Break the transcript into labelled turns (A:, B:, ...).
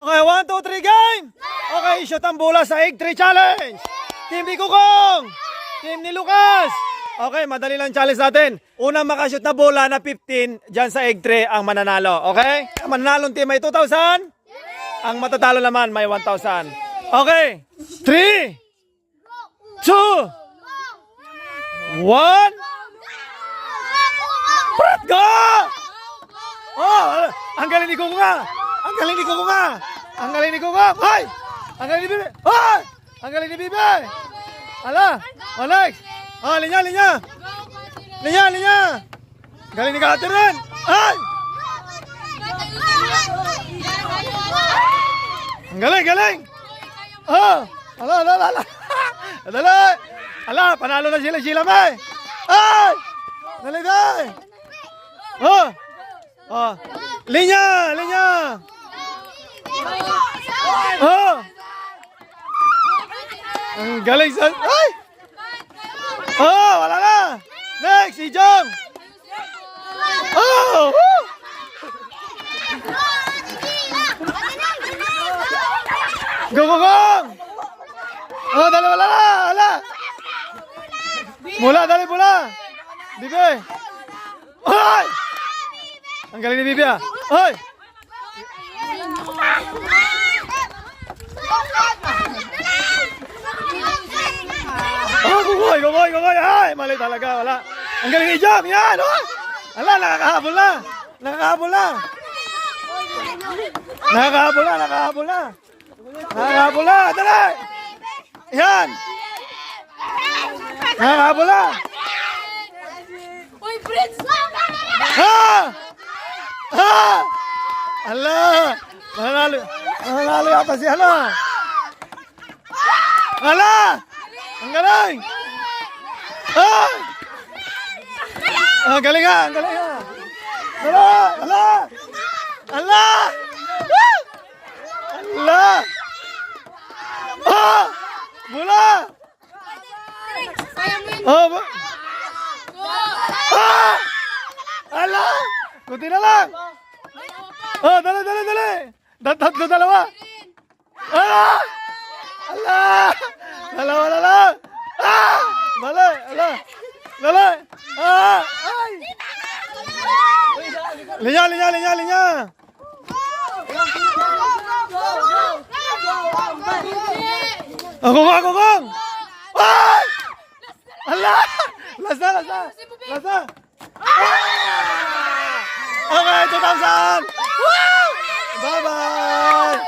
A: Okay, 1, 2, 3, game! Okay, shoot ang bola sa egg 3 challenge. Team ni Kukong. Team ni Lucas. Okay, madali lang challenge natin. Unang makashoot na bola na 15 dyan sa egg 3 ang mananalo. Okay? Ang mananalong team may 2,000. Ang matatalo naman may 1,000. Okay. 3, 2, 1. Go! Oh, ang galing ni Kukong nga. Ang galing ni Kukong nga. Ang galing ni Kukong. Hoy! Ang galing ni Bibi. Hoy! Ang galing ni Bibi. Ala! Oh, next! Oh, linya, linya! Linya, linya! Galing ni Catherine! Ay! Ang galing, galing! Oh! Ala, ala, ala, ala! Dali! Ala, panalo na sila, sila may! Ay! Dali, dali! Oh! Oh! Linya, linya! Oh! Ang galing sa... Ay! Oh, wala na! Next, si Jong! Oh! Woo! Go, go, go! Oh, dali, wala na! Wala! Mula, dali, mula! Bibi! Ay! Ang galing ni Bibi, ah! Ay! Oh, gugoy, gugoy, gugoy. Ay, mali talaga, wala. Ang galing ni Jam, yan, oh. Ala, nakakahabol na. Nakakahabol na. Nakakahabol na, nakakahabol na. Nakakahabol na, dali. Yan. Nakakahabol na.
B: Uy, Prince!
A: Ha! Ha! Ala. Mananalo. Mananalo yata si ano. Ala. Ang galing! Ah! Ang galing nga! Ang galing nga! Ala! Ala! Ala! Woo! Ala! Ah! Bula! Oh! Ah! Ala! Kunti na lang! Oh! Dali! Dali! Dali! Tatlo dalawa! Ah! Ala! Dalawa na lang! Ah! Dali! Ala! Dali! Ah! Ay! Linya! Linya! Linya! Linya! Ako nga! Ako nga! Ay! Ala! Lasa! Lasa! Lasa! Okay! 2,000! Bye-bye!